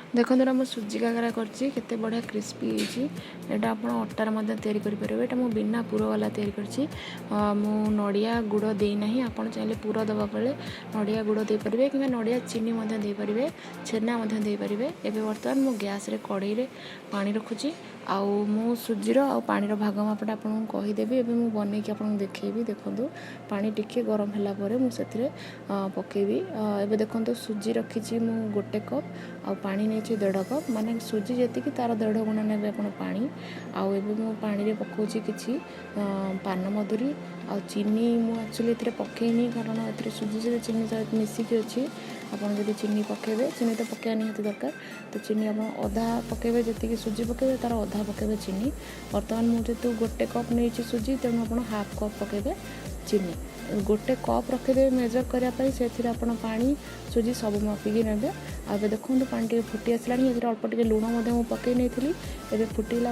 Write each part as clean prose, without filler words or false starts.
देखो ना मु सुजी काकरा करते बढ़िया क्रिस्पी होटा आप अटार तैयारी करेंगे। ये मुझे बिना पुर वाला तैयारी करूँ नड़िया गुड़ देना आप चाहिए पुर दवा बेले नड़िया गुड़ दे पारे कि नड़िया चीनी दे पारे छेना दे पारे। एवं बर्तमान मु गैस रे कड़ई रे पानी रखुची आउ सुजीर आ पानी भाग मापटा आपको कहीदेवी। एवं मुझे बनईकि आपको देखी देखूँ पानी टिके गरम है मुझे पकेबी। एवं देखो सुजी रखी मु गोटे कप आ पानी नहीं 1.5 कप माने सुजी जी तार 1.5 गुणा ने पानी आउ मु पानी पकाउची कि पान मधुरी आ चीनी मु एक्चुअली ये पकईनी कारण ए सुजी सहित चीनी सहित मिसिकी अच्छी। आपड़ जब चीनी पकेबे चीनी तो पकड़ा निहाती दरकार तो चीनी आप अधा पकेबे जी सुजी पकेबे तार अधा पकेबे चीनी। बर्तमान मुझे गोटे कप नहीं सुजी तेणु आप हाफ कप पकेबे चीनी गोटे कप रखिदे मेजर करने से पानी सुजी सब मापिकी ने। अब देखो पानी टे फुटी आसला अल्प टे लुण मुझे पकई नहीं एवं फुटला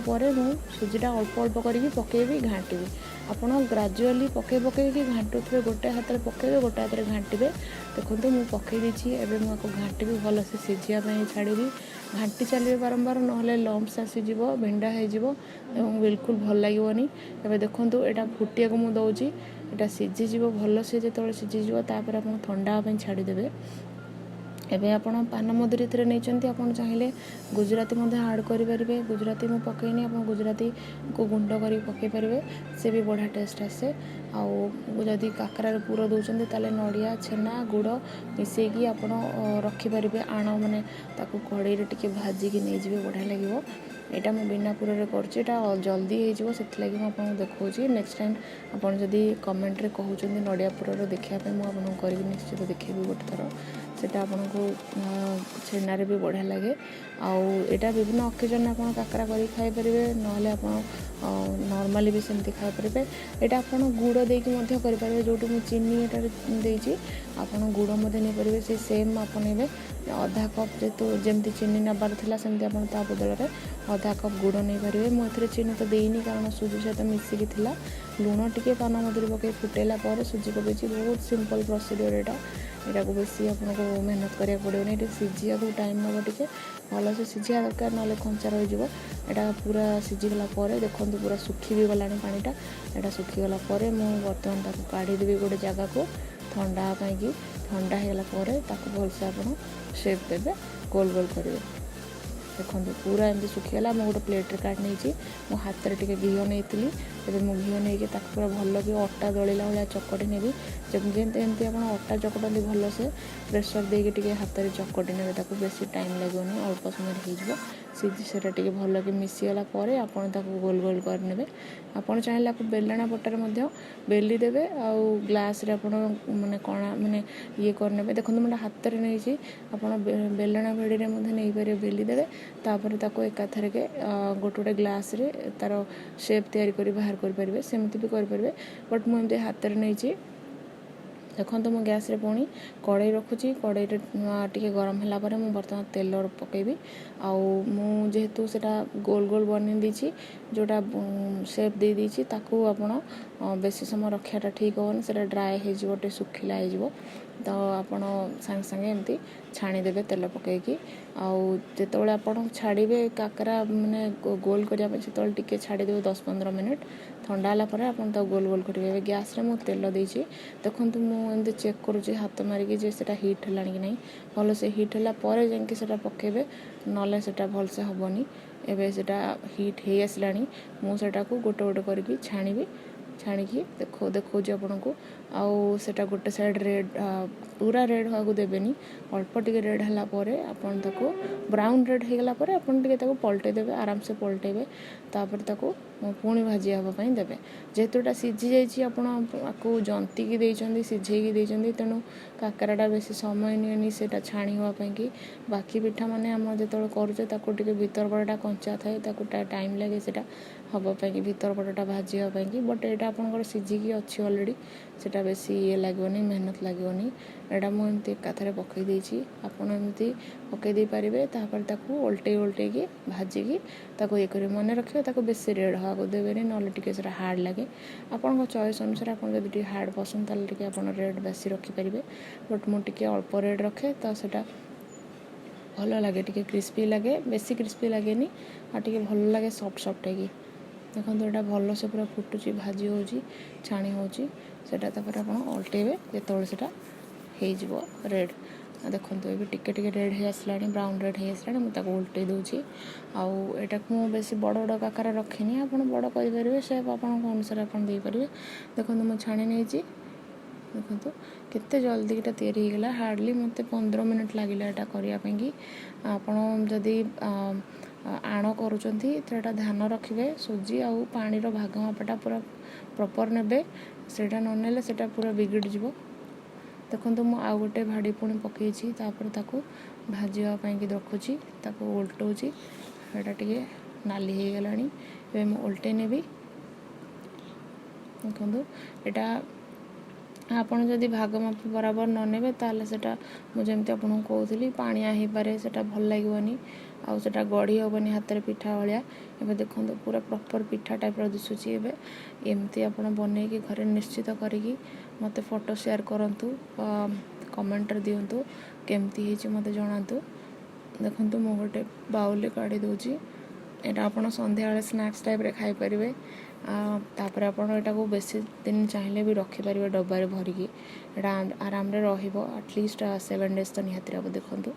सुजीटा अल्प अल्प करके पकेबी घाटी आपड़ ग्राजुआली पकई पकईकि घाटुथे गोटे हाथ में पकेबे गोटे हाथ में घाटे। देखो मुझे पकई देती मुझे घाटी भल से सीझापी छाड़ी घाटी चलिए बारंबार ना लम्स आसीज भिंडा हो बिल्कुल भल लगे। एवं देखो यहाँ फुटिया को मुझे दौची यहाँ सीझीज भल से जो सीझीज तापर आप ठंडा छाड़ीदेवे। एबे आपण पान मधुरी थी नहीं आप चाहिए गुजराती आड करेंगे। गुजराती मुझे पकईनी आप गुजराती को गुंड कर पकई पारे से भी बढ़िया टेस्ट आसे। आदि काकरार पुर दौरान ताले नड़िया छेना गुड़ मिसेकी आप रखिपारे आण मैंने कड़ई टे भाजिकी नहीं बढ़िया लगे। यहाँ मैं बिना पुर कर जल्दी हो मुझे देखा नेक्स्ट टाइम आपड़ जदि कमेंट रे कहते नड़िया पुर देखापी मुझे कर निश्चित देखेबी गोटे थर सेटा आपको छेना भी बढ़िया लगे। आईटा विभिन्न अकेजन आप काकरा कर खाईपारे ना आप नॉर्मली भी सेमती खाईपारे। यहाँ आप गुड़ देकी करेंगे जो मुझे चीनी ये आप गुड़ नहीं पारे से सेम आप आधा कप जेतु जमती चीनी नबार था सेमती आप बदल में आधा कप गुड़ नहीं पारे। मुझे चीनी तो देनी कारण सुजी सहित मिसिकी थी लुण टी पान मधुरी पकई फुटेला सुजी पकई बहुत सिंपल प्रोसीड्योर यहाँ को बेसी आपको मेहनत करा पड़ोनी ये सीझा को टाइम नब टे भल से सीझा दरकार ना कंचा रही है। पूरा सीझीगला देखो पूरा सुखी भी गला पानीटा यहाँ सुखीगला बर्तमान ताको काढ़ीदेवी गोटे जगह को ठंडा पाई ठंडा होगा भलसे आप शेप देवे गोल गोल करेंगे। देखो पूरा एमती सुखीगला मुझे गोटे प्लेट्रे काट नहीं मो हाथ में टे घी नहीं एवं मुझे घी नहीं पूरा भल कि अटा दलिला भाया चकटी नेबी जमी आप अटा चकटती भल से प्रेसर देके हाथ में चकटी ने बेसी टाइम लगे अल्प समय हो सीधा टे भल कि मिसीगला आप गोल गोल करने आप चाहिए आप बेलना पटार बेली देवे आउ ग्लास रे आप माने कणा माने ये करने देखो मैं हाथ में नहीं आप बेलना भेड़ी में नहीं पारे बेली देवे तापर ताको एकाथर के गोटे गोटे ग्लास रे तार शेप तैयारी कर बाहर करेंगे सेमती भी करेंगे। बट मुझे हाथ में नहीं देखो तो मुझे गैस रे पुणी कड़ई रखुची कड़ई टे गरम है मुझे बर्तमान तेल पकेबी जेहेतु से गोल गोल बन देती जोटा शेप दे देती ताकू आप बेसी समय रखाटा ठीक होनी से ड्राए हो सुखिला हो तो आपड़ सांगे सांगे एमती छाणीदेवे तेल पकईकी आते आप छाड़े काकरा माने गोल करने से टे छाड़ीदेवे 10-15 मिनट ठंडा है आप गोल गोल करेंगे। गैस रे मुझे तेल देती देखो मुझे चेक करुँच हाथ मारिकी जे सेटा हिट है कि नहीं भल से हिट है जाकि सेटा पकेबे ना सेटा भल से हेनी एवं सेटा हिट हो आसला मुझे गोटे गोटे करके छाणी छाणिकी देखो आपन को आटा गोटे साइड रेड पूरा रेड हाँ देवेनि अल्प टे रेड है आपन ताको ब्राउन रेड हो गला आपन टे पलटे देवे आराम से पलटेबे तापर ताको पुणी भाजी हाँपाई देवे जेहेतु यहाँ सीझी जाको जंतिकी देती सीझेकी देती तेणु काकराटा बेसी समय नहीं से छाणी हाँपाई कि बाकी पिठा माने आम जो करुचे भीतर पटा कंचा थाए टाइम लगे से हाँपाई भीतर पटा भाजी हाँपाई। बट यहाँ आप सीझिकी अच्छी अलरेडी से बेसी ये लगनी मेहनत लगनी यहाँ मुझे एकाथरे पकई देती आपड़ एमती पकईदे पारे तापर उल्टे उल्टे भाजिकी ये कर मन रखिए बेसी रेड हाँ देवे ना टे हार्ड लगे आपण चॉइस अनुसार आप हार्ड पसंद आप रेड बेसी रखिपारे। बट मुझे अल्प रेड रखे तो सेटा भल लगे टी क्रिस्पी लगे बेसी क्रिस्पी लगे आ टे भल लगे सफ्ट सफ्ट है देखो यहाँ भल से पूरा फुटुची भाजी हो छाणी होटा तापर आप उल्टेबे जो हो रेड देखो ये टिके रेड हो आसला ब्राउन रेड हो आसला मुझे उल्टे दूसरी आटा को बेस बड़ बड़ आकार रखनी आप बड़ करेंगे सेप आप अनुसार आप देपारे देखो मुझे छाणी नहीं देखो केते जल्दी इटा तैयारी हो गला हार्डली मत 15 मिनट लगे यहाँ करने आपण जदि आण करुँचा ध्यान रखिए सुजी आ पानी भाग मापटा पूरा प्रॉपर ने सेटा ननेले सेटा पूरा बिगड़ जी देखो मुझे आउ गोटे भाड़ी पुणी पकई भाजवाई रखुची उल्टाऊँगी यहाँ टे नाली हो गला उल्टे नेबी देखो यहाँ आपन जदि भाग माप बराबर न नेबे ताले सेटा मुझे आपको कहूली पानिया हो पारे सेटा भल लगनी आउ सेटा गढ़ी हेनी हाथ में पिठा भाया एवं देखो पूरा प्रॉपर पिठा टाइप दिशुची एमती आप बनई घरे निश्चित करी मत फोटो शेयर करूँ कमेंट दिंतु केमती है मत जनातु देखो मु गोटे बाउल काढ़ी दूची यहाँ आप सन्ध्या स्नैक्स टाइप रे खाई पारे तापर आपटा को बेसी दिन चाहिए भी रखिपारे डब्बारे भरिकी आराम रे रहिबो एटलिस्ट 7 days तो निहाती देखो।